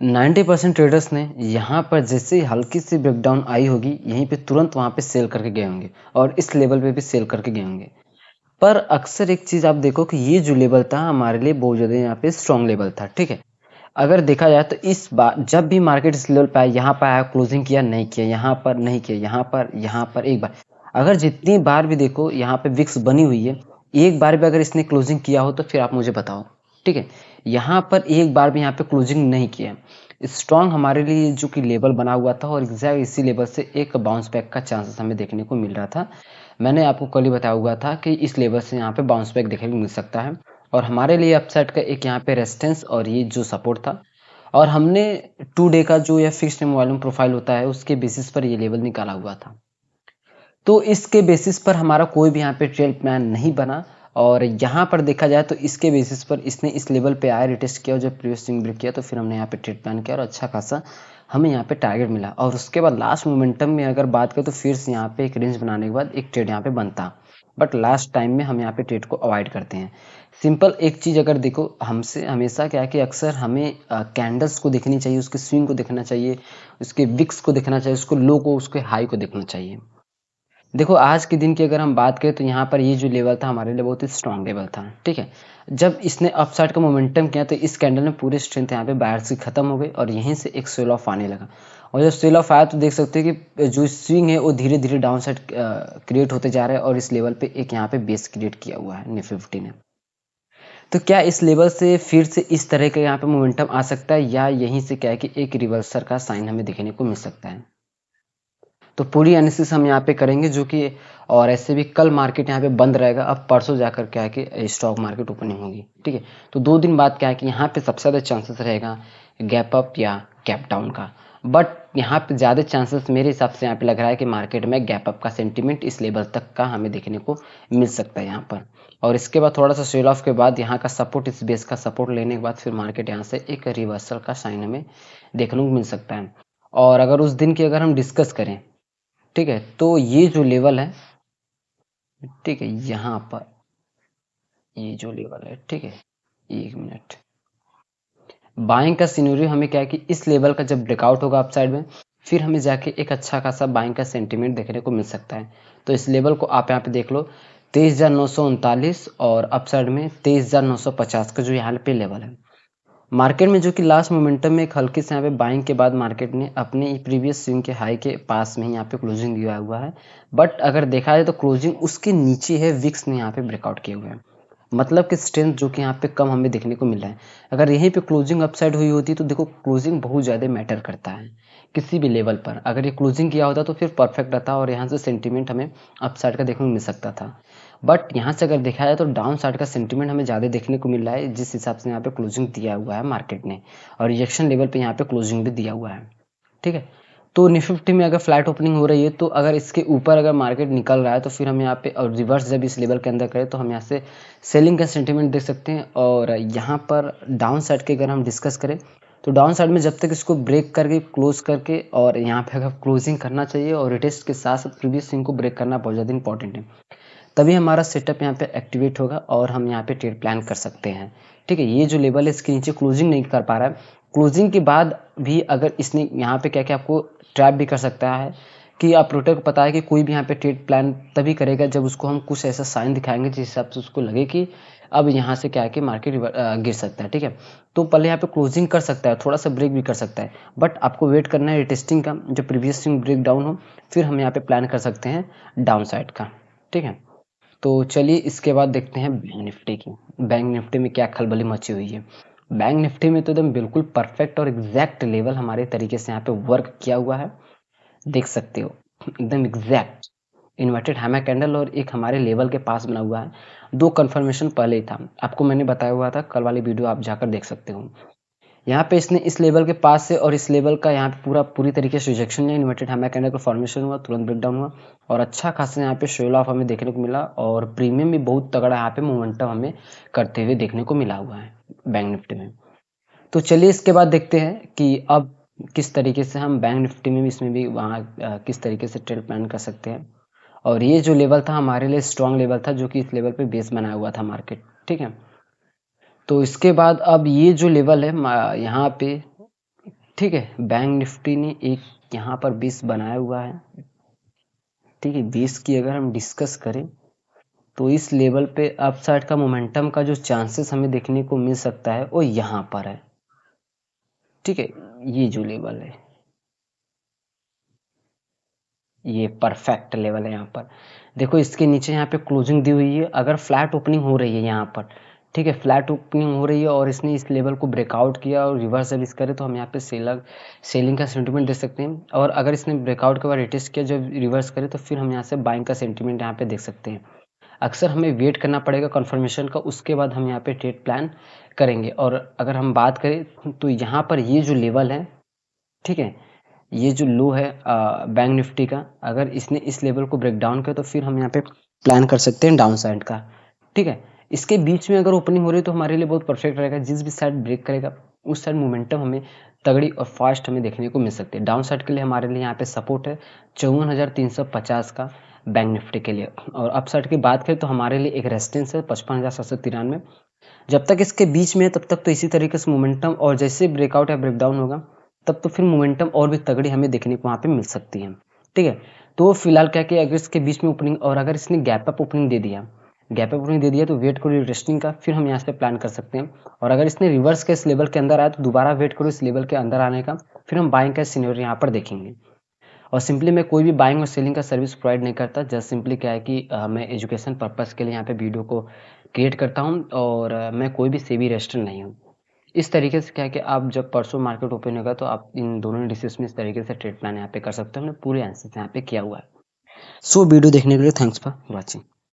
90% traders ने यहाँ पर जैसे ही हल्की सी ब्रेकडाउन आई होगी, यहीं पे तुरंत वहाँ पे सेल करके गए होंगे और इस लेवल पे भी सेल करके गए होंगे। पर अक्सर एक चीज़ आप देखो कि ये जो लेवल था हमारे लिए बहुत ज़्यादा यहाँ पे स्ट्रॉन्ग लेवल था, ठीक है। अगर देखा जाए तो इस बार जब भी मार्केट इस लेवल पे आया, यहाँ पर आया, क्लोजिंग किया नहीं किया, यहाँ पर नहीं किया, यहाँ पर एक बार, अगर जितनी बार भी देखो यहाँ पे विक्स बनी हुई है, एक बार भी अगर इसने क्लोजिंग किया हो तो फिर आप मुझे बताओ, ठीक है। यहाँ पर एक बार भी यहाँ पे क्लोजिंग नहीं किया। स्ट्रॉन्ग हमारे लिए जो कि लेवल बना हुआ था और एग्जैक्ट इसी लेवल से एक बाउंस बैक का चांसेस हमें देखने को मिल रहा था। मैंने आपको कल ही बताया हुआ था कि इस लेवल से यहाँ पे बाउंस बैक देखने को मिल सकता है और हमारे लिए अपसाइड का एक यहाँ पे रेजिस्टेंस और ये जो सपोर्ट था, और हमने 2 डे का जो या फिक्स्ड वॉल्यूम प्रोफाइल होता है उसके बेसिस पर ये लेवल निकाला हुआ था। तो इसके बेसिस पर हमारा कोई भी यहाँ पे ट्रेड प्लान नहीं बना और यहाँ पर देखा जाए तो इसके बेसिस पर इसने इस लेवल पे आया, रिटेस्ट किया और जब प्रीवियस स्विंग ब्रेक किया तो फिर हमने यहाँ पे ट्रेड प्लान किया और अच्छा खासा हमें यहाँ पे टारगेट मिला। और उसके बाद लास्ट मोमेंटम में अगर बात करें तो फिर से यहाँ पे एक रेंज बनाने के बाद एक ट्रेड यहाँ पे बनता, बट लास्ट टाइम में हम यहाँ पे ट्रेड को अवॉइड करते हैं। सिंपल एक चीज़ अगर देखो, हमसे हमेशा क्या है कि अक्सर हमें कैंडल्स को देखनी चाहिए, उसके स्विंग को देखना चाहिए, उसके विक्स को देखना चाहिए, उसको लो को, उसके हाई को देखना चाहिए। देखो आज के दिन की अगर हम बात करें तो यहाँ पर ये जो लेवल था हमारे लिए बहुत ही स्ट्रॉन्ग लेवल था, ठीक है। जब इसने अपसाइड का मोमेंटम किया तो इस कैंडल में पूरी स्ट्रेंथ यहाँ पे बायर्स की खत्म हो गई और यहीं से एक सेल ऑफ आने लगा। और जब सेल ऑफ आया तो देख सकते हैं कि जो स्विंग है वो धीरे धीरे डाउन साइड क्रिएट होते जा रहा है और इस लेवल पे एक यहाँ पे बेस क्रिएट किया हुआ है निफ्टी 50 ने। तो क्या इस लेवल से फिर से इस तरह का यहाँ पे मोमेंटम आ सकता है या यहीं से क्या है कि एक रिवर्सल का साइन हमें देखने को मिल सकता है। तो पूरी एनालिसिस हम यहाँ पे करेंगे जो कि, और ऐसे भी कल मार्केट यहाँ पे बंद रहेगा, अब परसों जाकर क्या है कि स्टॉक मार्केट ओपनिंग होगी, ठीक है। तो 2 दिन बाद क्या है कि यहाँ पे सबसे ज़्यादा चांसेस रहेगा गैप अप या गैप डाउन का, बट यहाँ पे ज़्यादा चांसेस मेरे हिसाब से यहाँ पे लग रहा है कि मार्केट में गैप अप का सेंटीमेंट इस लेवल तक का हमें देखने को मिल सकता है यहाँ पर। और इसके बाद थोड़ा सा सेल ऑफ के बाद यहाँ का सपोर्ट, इस बेस का सपोर्ट लेने के बाद फिर मार्केट यहाँ से एक रिवर्सल का साइन हमें देखने को मिल सकता है। और अगर उस दिन की अगर हम डिस्कस करें, ठीक है, तो ये जो लेवल है, ठीक है, यहाँ पर ये जो लेवल है, ठीक है, 1 मिनट, बाइंग का सिनेरियो हमें क्या है कि इस लेवल का जब ब्रेकआउट होगा अपसाइड में, फिर हमें जाके एक अच्छा खासा बाइंग का सेंटीमेंट देखने को मिल सकता है। तो इस लेवल को आप यहाँ पे देख लो, 23,939 और अपसाइड में 23,950 का जो यहाँ पे लेवल है। मार्केट में जो कि लास्ट मोमेंटम में एक हल्की से यहाँ पे बाइंग के बाद मार्केट ने अपने प्रीवियस स्विंग के हाई के पास में यहाँ पे क्लोजिंग दिया हुआ है, बट अगर देखा जाए तो क्लोजिंग उसके नीचे है, विक्स ने यहाँ पे ब्रेकआउट किए हुए हैं, मतलब कि स्ट्रेंथ जो कि यहाँ पे कम हमें देखने को मिल रहा है। अगर यहीं पे क्लोजिंग अपसाइड हुई होती तो देखो क्लोजिंग बहुत ज़्यादा मैटर करता है किसी भी लेवल पर। अगर ये क्लोजिंग किया होता तो फिर परफेक्ट रहता और यहाँ से सेंटीमेंट हमें अपसाइड का देखने को मिल सकता था। बट यहाँ से अगर देखा जाए तो डाउन साइड का सेंटीमेंट हमें ज़्यादा देखने को मिल रहा है, जिस हिसाब से यहाँ पे क्लोजिंग दिया हुआ है मार्केट ने, और रिजेक्शन लेवल पे यहाँ पे क्लोजिंग भी दिया हुआ है, ठीक है। तो निफ्टी 50 में अगर फ्लैट ओपनिंग हो रही है तो अगर इसके ऊपर अगर मार्केट निकल रहा है तो फिर हम यहाँ पे, और रिवर्स जब इस लेवल के अंदर करें तो हम यहाँ से सेलिंग का सेंटीमेंट देख सकते हैं। और यहाँ पर डाउन साइड के अगर हम डिस्कस करें तो डाउन साइड में जब तक इसको ब्रेक करके क्लोज करके, और यहाँ पे अगर क्लोजिंग करना चाहिए और रिटेस्ट के साथ साथ प्रीवियस स्विंग को ब्रेक करना बहुत ज़्यादा इंपॉर्टेंट है, तभी हमारा सेटअप यहाँ पे एक्टिवेट होगा और हम यहाँ पे ट्रेड प्लान कर सकते हैं, ठीक है। ये जो लेवल है इसके नीचे क्लोजिंग नहीं कर पा रहा है, क्लोजिंग के बाद भी अगर इसने यहाँ पे क्या क्या आपको ट्रैप भी कर सकता है कि ऑपरेटर को पता है कि कोई भी यहाँ पे ट्रेड प्लान तभी करेगा जब उसको हम कुछ ऐसा साइन दिखाएंगे जिस हिसाब से उसको लगे कि अब यहाँ से क्या है कि मार्केट गिर सकता है, ठीक है। तो पहले यहाँ पे क्लोजिंग कर सकता है, थोड़ा सा ब्रेक भी कर सकता है, बट आपको वेट करना है रिटेस्टिंग का, जो प्रीवियस स्विंग ब्रेक डाउन हो, फिर हम यहाँ पे प्लान कर सकते हैं डाउन साइड का, ठीक है। तो चलिए इसके बाद देखते हैं बैंक निफ्टी की। बैंक निफ्टी में क्या खलबली मची हुई है। बैंक निफ्टी में तो एकदम बिल्कुल परफेक्ट और एग्जैक्ट लेवल हमारे तरीके से यहाँ पे वर्क किया हुआ है, देख सकते हो, एकदम एग्जैक्ट इन्वर्टेड हैमर कैंडल और एक हमारे लेवल के पास बना हुआ है। 2 कंफर्मेशन पहले ही था, आपको मैंने बताया हुआ था, कल वाली वीडियो आप जाकर देख सकते हो। यहाँ पे इसने इस लेवल के पास से और इस लेवल का यहाँ पे पूरी तरीके से रिजेक्शन लिया, इन्वर्टेड हैमर कैंडल का फॉर्मेशन हुआ, तुरंत ब्रेकडाउन हुआ और अच्छा खासा यहाँ पे शेल ऑफ हमें देखने को मिला और प्रीमियम भी बहुत तगड़ा यहाँ पे मोमेंटम हमें करते हुए देखने को मिला हुआ है बैंक निफ्टी में। तो चलिए इसके बाद देखते हैं कि अब किस तरीके से हम बैंक निफ्टी में भी, इसमें भी वहाँ किस तरीके से ट्रेड प्लान कर सकते हैं। और ये जो लेवल था हमारे लिए स्ट्रॉन्ग लेवल था, जो कि इस लेवल पे बेस बनाया हुआ था मार्केट, ठीक है। तो इसके बाद अब ये जो लेवल है यहाँ पे ठीक है, बैंक निफ्टी ने एक यहाँ पर 20 बनाया हुआ है। ठीक है, 20 की अगर हम डिस्कस करें तो इस लेवल पे अपसाइड का मोमेंटम का जो चांसेस हमें देखने को मिल सकता है वो यहाँ पर है। ठीक है, ये जो लेवल है, ये परफेक्ट लेवल है। यहाँ पर देखो, इसके नीचे यहाँ पे क्लोजिंग दी हुई है। अगर फ्लैट ओपनिंग हो रही है यहाँ पर, ठीक है, फ्लैट ओपनिंग हो रही है और इसने इस लेवल को ब्रेकआउट किया और रिवर्स जब इस करे तो हम यहाँ पे सेलिंग का सेंटीमेंट दे सकते हैं। और अगर इसने ब्रेकआउट के बाद रिटेस्ट किया, जब रिवर्स करे तो फिर हम यहाँ से बाइंग का सेंटीमेंट यहाँ पे देख सकते हैं। अक्सर हमें वेट करना पड़ेगा कंफर्मेशन का, उसके बाद हम यहाँ पे ट्रेड प्लान करेंगे। और अगर हम बात करें तो यहाँ पर ये जो लेवल है, ठीक है, ये जो लो है बैंक निफ्टी का, अगर इसने इस लेवल को ब्रेक डाउन किया तो फिर हम यहाँ पे प्लान कर सकते हैं डाउन साइड का। ठीक है, इसके बीच में अगर ओपनिंग हो रही है तो हमारे लिए बहुत परफेक्ट रहेगा। जिस भी साइड ब्रेक करेगा उस साइड मोमेंटम हमें तगड़ी और फास्ट हमें देखने को मिल सकती है। डाउन साइड के लिए हमारे लिए यहाँ पे सपोर्ट है 54,350 का बैंक निफ्टी के लिए। और अप साइड की बात करें तो हमारे लिए एक रेजिस्टेंस है 55,793। जब तक इसके बीच में है तब तक तो इसी तरीके से मोमेंटम, और जैसे ब्रेकआउट या ब्रेकडाउन होगा तब तो फिर मोमेंटम और भी तगड़ी हमें देखने को वहाँ पे मिल सकती है। ठीक है, तो फिलहाल क्या कि अगर इसके बीच में ओपनिंग, और अगर इसने गैप अप ओपनिंग दे दिया, गैप अप ओपनिंग दे दिया तो वेट करो रिटेस्टिंग का, फिर हम यहाँ से प्लान कर सकते हैं। और अगर इसने रिवर्स के इस लेवल के अंदर आया तो दोबारा वेट करो इस लेवल के अंदर आने का, फिर हम बाइंग का सिनेरियो यहाँ पर देखेंगे। और सिंपली मैं कोई भी बाइंग और सेलिंग का सर्विस प्रोवाइड नहीं करता। जस्ट सिंपली क्या है कि मैं एजुकेशन पर्पस के लिए यहाँ पे वीडियो को क्रिएट करता हूँ, और मैं कोई भी सेबी रजिस्टर्ड नहीं हूँ। इस तरीके से क्या है कि आप जब परसों मार्केट ओपन होगा तो आप इन दोनों इंडिसेस में इस तरीके से ट्रेड प्लान यहाँ पे कर सकते हो। हमने पूरे आंसर यहाँ पे किया हुआ है। सो वीडियो देखने के लिए थैंक्स फॉर वॉचिंग।